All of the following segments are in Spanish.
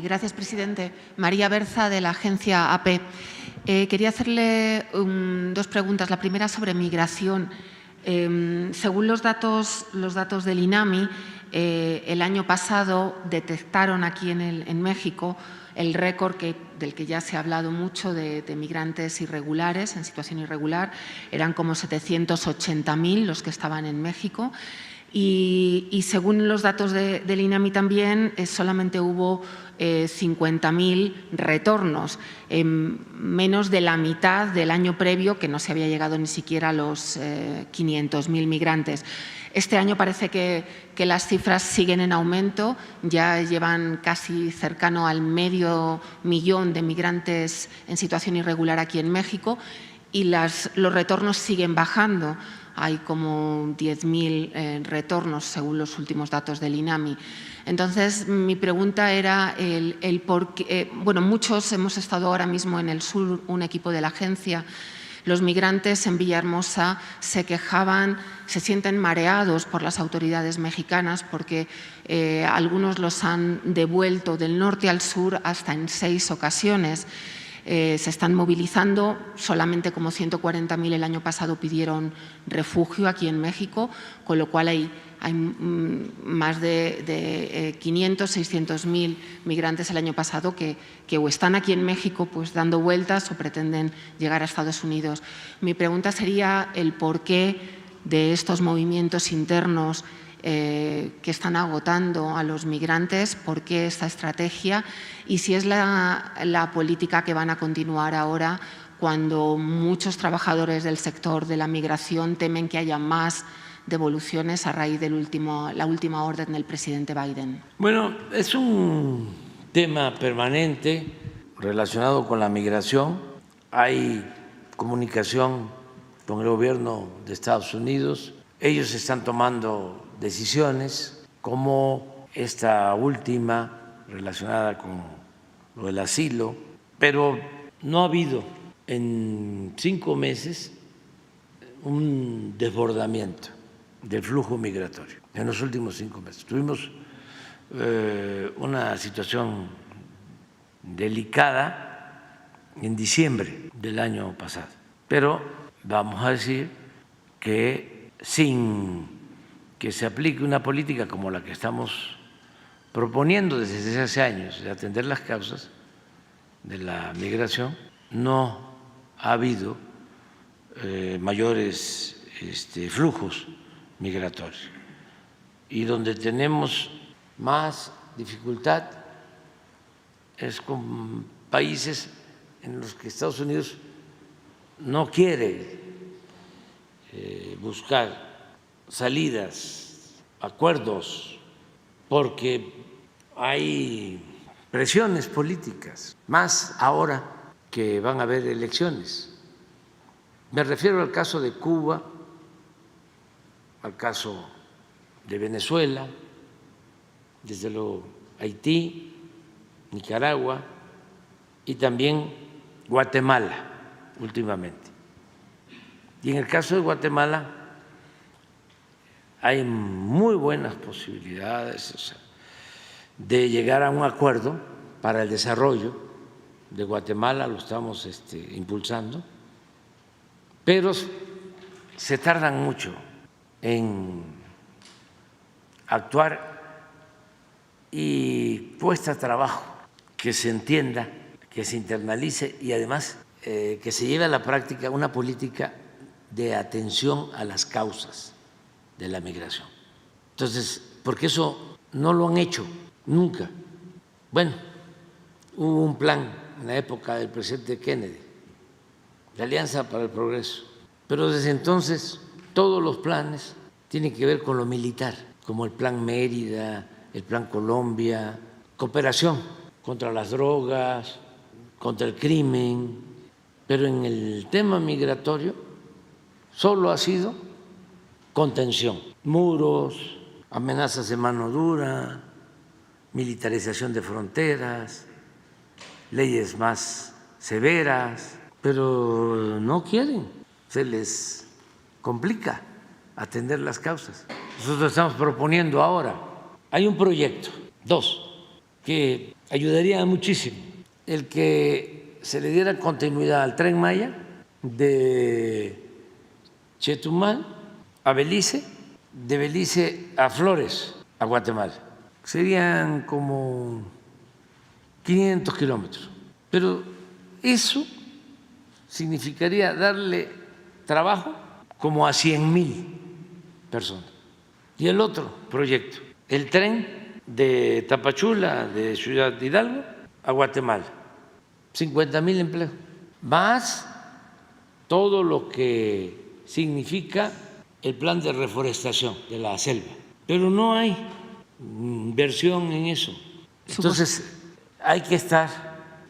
Gracias, presidente. María Berza, de la agencia AP. Quería hacerle dos preguntas. La primera sobre migración. Según los datos del INAMI, el año pasado detectaron aquí en México el récord del que ya se ha hablado mucho de migrantes irregulares, en situación irregular. Eran como 780.000 los que estaban en México. Y según los datos del INAMI también, solamente hubo 50.000 retornos, menos de la mitad del año previo, que no se había llegado ni siquiera a los 500.000 migrantes. Este año parece que las cifras siguen en aumento, ya llevan casi cercano al 500.000 de migrantes en situación irregular aquí en México y los retornos siguen bajando. Hay como 10.000 retornos según los últimos datos del INAMI. Entonces, mi pregunta era el por qué. Bueno, muchos hemos estado ahora mismo en el sur, un equipo de la agencia. Los migrantes en Villahermosa se quejaban, se sienten mareados por las autoridades mexicanas porque algunos los han devuelto del norte al sur hasta en 6 ocasiones. Se están movilizando, solamente como 140.000 el año pasado pidieron refugio aquí en México, con lo cual hay más de 500, 600.000 migrantes el año pasado que o están aquí en México pues dando vueltas o pretenden llegar a Estados Unidos. Mi pregunta sería el porqué de estos movimientos internos que están agotando a los migrantes, por qué esta estrategia y si es la política que van a continuar ahora cuando muchos trabajadores del sector de la migración temen que haya más devoluciones a raíz de la última orden del presidente Biden. Bueno, es un tema permanente relacionado con la migración. Hay comunicación con el gobierno de Estados Unidos. Ellos están tomando decisiones como esta última relacionada con lo del asilo, pero no ha habido en 5 meses un desbordamiento del flujo migratorio en los últimos 5 meses. Tuvimos una situación delicada en diciembre del año pasado, pero vamos a decir que sin que se aplique una política como la que estamos proponiendo desde hace años de atender las causas de la migración, no ha habido mayores flujos migratorios. Y donde tenemos más dificultad es con países en los que Estados Unidos no quiere buscar salidas, acuerdos, porque hay presiones políticas, más ahora que van a haber elecciones. Me refiero al caso de Cuba, al caso de Venezuela, desde luego Haití, Nicaragua y también Guatemala últimamente. Y en el caso de Guatemala hay muy buenas posibilidades de llegar a un acuerdo para el desarrollo de Guatemala, lo estamos impulsando, pero se tardan mucho en actuar y cuesta trabajo que se entienda, que se internalice y además que se lleve a la práctica una política de atención a las causas de la migración. Entonces, porque eso no lo han hecho nunca. Bueno, hubo un plan en la época del presidente Kennedy, la Alianza para el Progreso, pero desde entonces todos los planes tienen que ver con lo militar, como el Plan Mérida, el Plan Colombia, cooperación contra las drogas, contra el crimen, pero en el tema migratorio solo ha sido contención, muros, amenazas de mano dura, militarización de fronteras, leyes más severas, pero no quieren, se les complica atender las causas. Nosotros estamos proponiendo ahora, hay un proyecto, 2, que ayudaría muchísimo el que se le diera continuidad al Tren Maya de Chetumal a Belice, de Belice a Flores, a Guatemala. Serían como 500 kilómetros. Pero eso significaría darle trabajo como a 100,000 personas. Y el otro proyecto, el tren de Tapachula, de Ciudad Hidalgo, a Guatemala, 50,000 empleos, más todo lo que significa el plan de reforestación de la selva. Pero no hay inversión en eso. Entonces, hay que estar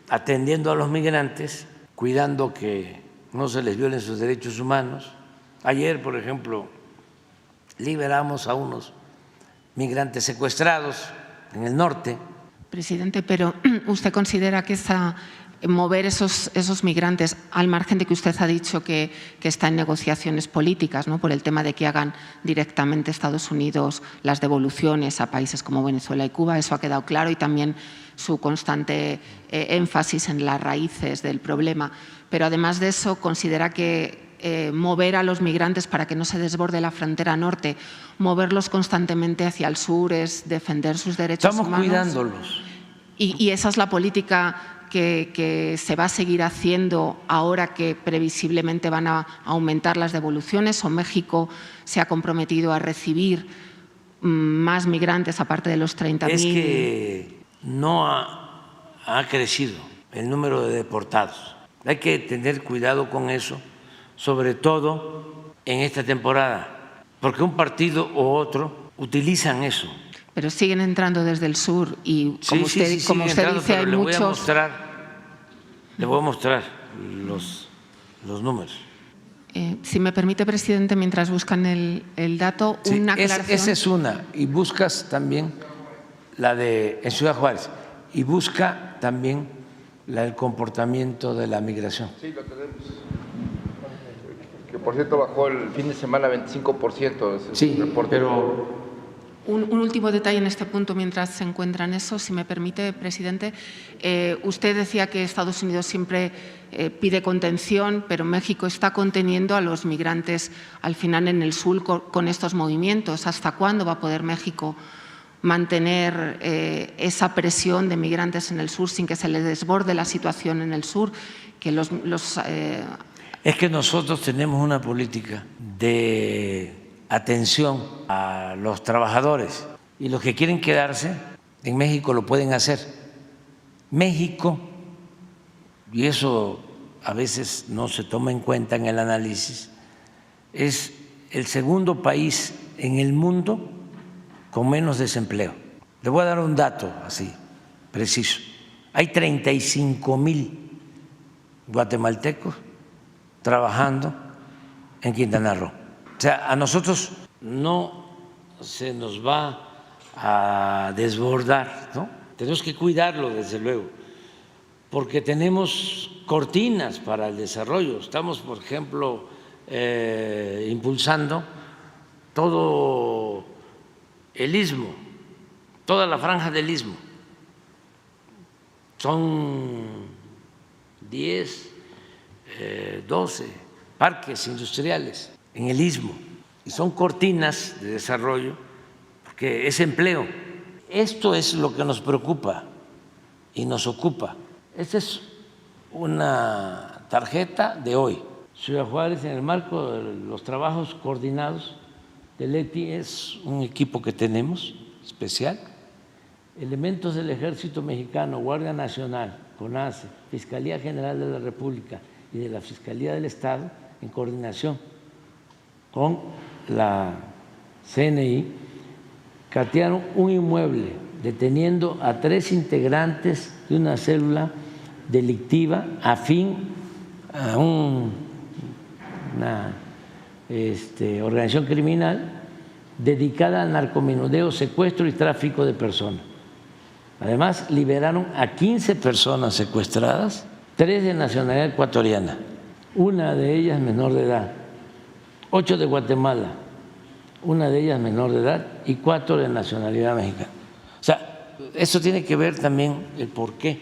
atendiendo a los migrantes, cuidando que no se les violen sus derechos humanos. Ayer, por ejemplo, liberamos a unos migrantes secuestrados en el norte. Presidente, pero ¿usted considera que mover esos migrantes, al margen de que usted ha dicho que está en negociaciones políticas, ¿no?, por el tema de que hagan directamente Estados Unidos las devoluciones a países como Venezuela y Cuba, eso ha quedado claro, y también su constante énfasis en las raíces del problema, pero además de eso, considera que mover a los migrantes para que no se desborde la frontera norte, moverlos constantemente hacia el sur es defender sus derechos humanos? Estamos cuidándolos. Y esa es la política que se va a seguir haciendo ahora que previsiblemente van a aumentar las devoluciones, o México se ha comprometido a recibir más migrantes aparte de los 30.000. Es que no ha crecido el número de deportados. Hay que tener cuidado con eso, sobre todo en esta temporada, porque un partido u otro utilizan eso. Pero siguen entrando desde el sur y, como usted dice, hay muchos. Le voy a mostrar los números. Si me permite, presidente, mientras buscan el dato, sí, una aclaración. Esa es una, y buscas también la de en Ciudad Juárez, y busca también el comportamiento de la migración. Sí, lo tenemos. Que por cierto bajó el fin de semana 25%. Sí, reporte. Pero un último detalle en este punto mientras se encuentran eso, si me permite, presidente. Usted decía que Estados Unidos siempre pide contención, pero México está conteniendo a los migrantes al final en el sur con estos movimientos. ¿Hasta cuándo va a poder México mantener esa presión de migrantes en el sur sin que se les desborde la situación en el sur? Que Es que nosotros tenemos una política de atención a los trabajadores, y los que quieren quedarse en México lo pueden hacer. México, y eso a veces no se toma en cuenta en el análisis, es el segundo país en el mundo con menos desempleo. Le voy a dar un dato así, preciso. Hay 35,000 guatemaltecos trabajando en Quintana Roo. O sea, a nosotros no se nos va a desbordar, ¿no? Tenemos que cuidarlo, desde luego, porque tenemos cortinas para el desarrollo. Estamos, por ejemplo, impulsando todo el istmo, toda la franja del istmo. Son 10, 12 parques industriales en el istmo, y son cortinas de desarrollo porque es empleo. Esto es lo que nos preocupa y nos ocupa. Esta es una tarjeta de hoy. Ciudad Juárez, en el marco de los trabajos coordinados del ETI, es un equipo que tenemos especial. Elementos del Ejército Mexicano, Guardia Nacional, CONACE, Fiscalía General de la República y de la Fiscalía del Estado, en coordinación con la CNI, catearon un inmueble deteniendo a 3 integrantes de una célula delictiva afín a una organización criminal dedicada al narcomenudeo, secuestro y tráfico de personas. Además, liberaron a 15 personas secuestradas, 3 de nacionalidad ecuatoriana, una de ellas menor de edad, 8 de Guatemala, una de ellas menor de edad y 4 de nacionalidad mexicana. O sea, Eso tiene que ver también el por qué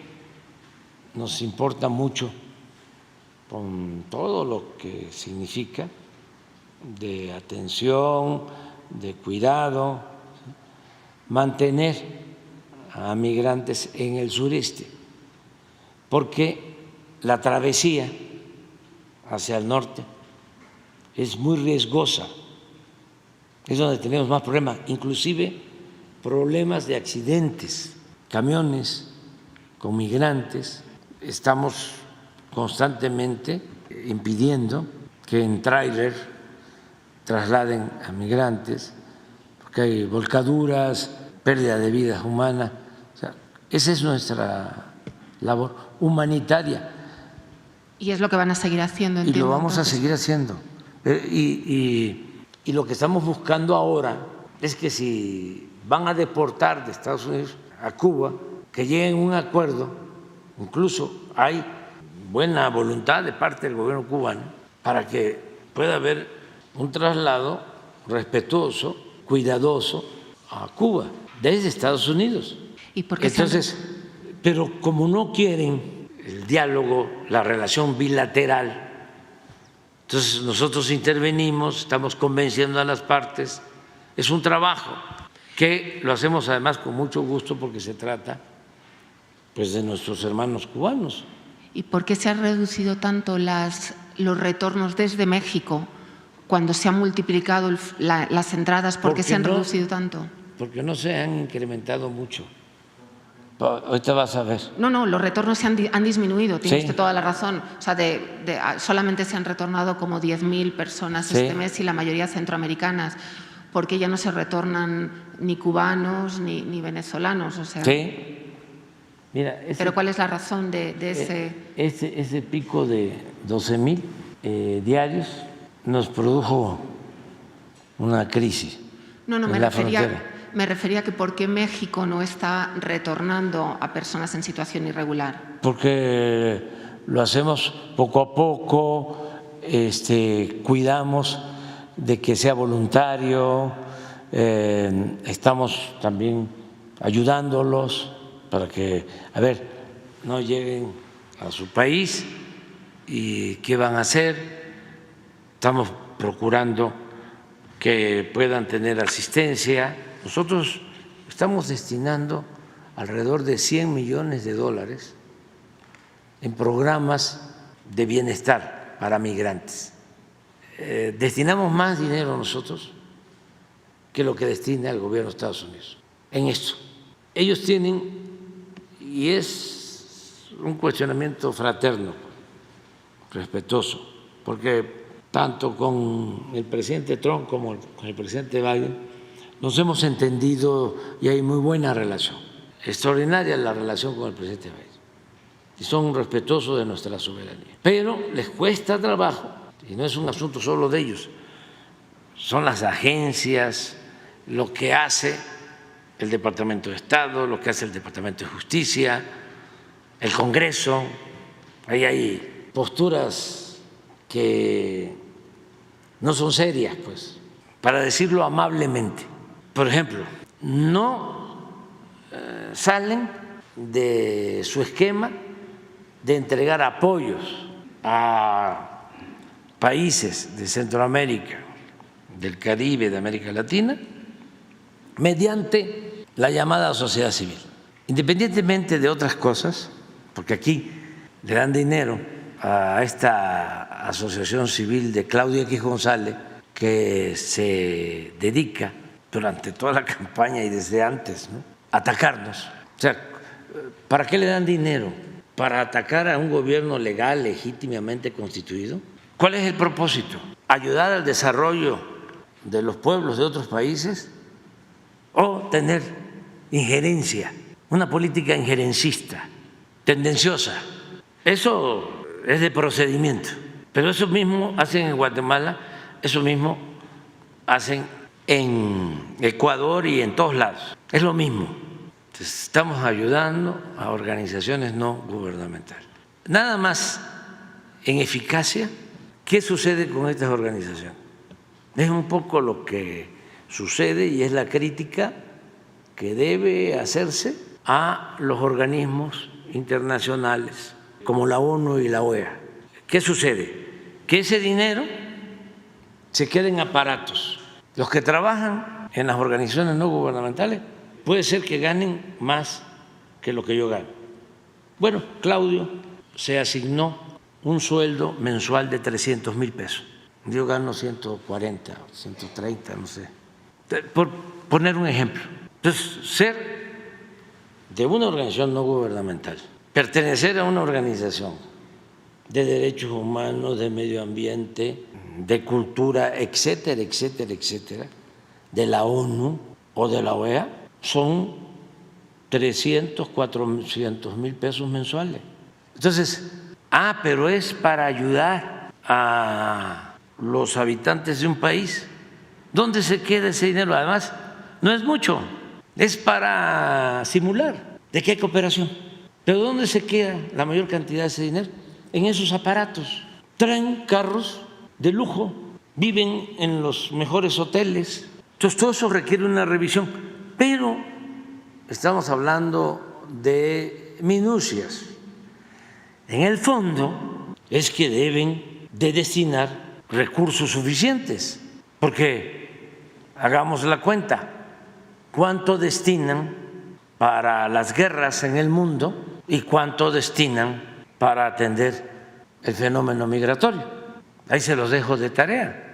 nos importa mucho con todo lo que significa de atención, de cuidado, mantener a migrantes en el sureste, porque la travesía hacia el norte es muy riesgosa, es donde tenemos más problemas, inclusive problemas de accidentes, camiones con migrantes. Estamos constantemente impidiendo que en tráiler trasladen a migrantes, porque hay volcaduras, pérdida de vidas humanas. O sea, esa es nuestra labor humanitaria. Y es lo que van a seguir haciendo, Y entiendo. lo vamos entonces. a seguir haciendo. Y lo que estamos buscando ahora es que si van a deportar de Estados Unidos a Cuba, que lleguen a un acuerdo, incluso hay buena voluntad de parte del gobierno cubano para que pueda haber un traslado respetuoso, cuidadoso a Cuba desde Estados Unidos. ¿Y por qué se han- Entonces, pero como no quieren el diálogo, la relación bilateral, entonces nosotros intervenimos, estamos convenciendo a las partes. Es un trabajo que lo hacemos además con mucho gusto porque se trata pues de nuestros hermanos cubanos. ¿Y por qué se han reducido tanto los retornos desde México cuando se han multiplicado las entradas? ¿Por qué se han reducido tanto? Porque no se han incrementado mucho. Ahorita vas a ver. No, los retornos han disminuido, tiene Sí. usted toda la razón. O sea, solamente se han retornado como 10.000 personas Sí. este mes y la mayoría centroamericanas, porque ya no se retornan ni cubanos ni venezolanos. O sea, Sí. Mira, ¿pero cuál es la razón de ese pico de 12,000 diarios nos produjo una crisis. No, en me la frontera. refería a que por qué México no está retornando a personas en situación irregular. Porque lo hacemos poco a poco, cuidamos de que sea voluntario, estamos también ayudándolos para que, no lleguen a su país y qué van a hacer. Estamos procurando que puedan tener asistencia. Nosotros estamos destinando alrededor de $100 millones en programas de bienestar para migrantes. Destinamos más dinero nosotros que lo que destina el gobierno de Estados Unidos en esto. Ellos tienen, y es un cuestionamiento fraterno, respetuoso, porque tanto con el presidente Trump como con el presidente Biden nos hemos entendido y hay muy buena relación, extraordinaria la relación con el presidente Biden, y son respetuosos de nuestra soberanía. Pero les cuesta trabajo, y no es un asunto solo de ellos, son las agencias, lo que hace el Departamento de Estado, lo que hace el Departamento de Justicia, el Congreso. Ahí hay posturas que no son serias, pues, para decirlo amablemente. Por ejemplo, no salen de su esquema de entregar apoyos a países de Centroamérica, del Caribe, de América Latina, mediante la llamada sociedad civil. Independientemente de otras cosas, porque aquí le dan dinero a esta asociación civil de Claudio X González, que se dedica durante toda la campaña y desde antes, ¿no?, a atacarnos. O sea, ¿para qué le dan dinero? ¿Para atacar a un gobierno legal, legítimamente constituido? ¿Cuál es el propósito? ¿Ayudar al desarrollo de los pueblos de otros países o tener injerencia, una política injerencista, tendenciosa? Eso es de procedimiento, pero eso mismo hacen en Guatemala, eso mismo hacen en Ecuador y en todos lados, es lo mismo. Entonces, estamos ayudando a organizaciones no gubernamentales. Nada más en eficacia, ¿qué sucede con estas organizaciones? Es un poco lo que sucede y es la crítica que debe hacerse a los organismos internacionales como la ONU y la OEA. ¿Qué sucede? Que ese dinero se queda en aparatos. Los que trabajan en las organizaciones no gubernamentales puede ser que ganen más que lo que yo gano. Bueno, Claudio se asignó un sueldo mensual de 300,000 pesos. Yo gano 140, 130, no sé. Por poner un ejemplo. Entonces, ser de una organización no gubernamental, pertenecer a una organización de derechos humanos, de medio ambiente, de cultura, etcétera, etcétera, etcétera, de la ONU o de la OEA, son 300, 400,000 pesos mensuales. Entonces, pero es para ayudar a los habitantes de un país. ¿Dónde se queda ese dinero? Además, no es mucho, es para simular de que hay cooperación. Pero ¿dónde se queda la mayor cantidad de ese dinero? En esos aparatos. Traen carros de lujo, viven en los mejores hoteles. Entonces, todo eso requiere una revisión. Pero estamos hablando de minucias. En el fondo es que deben de destinar recursos suficientes, porque hagamos la cuenta, ¿cuánto destinan para las guerras en el mundo y cuánto destinan para atender el fenómeno migratorio? Ahí se los dejo de tarea.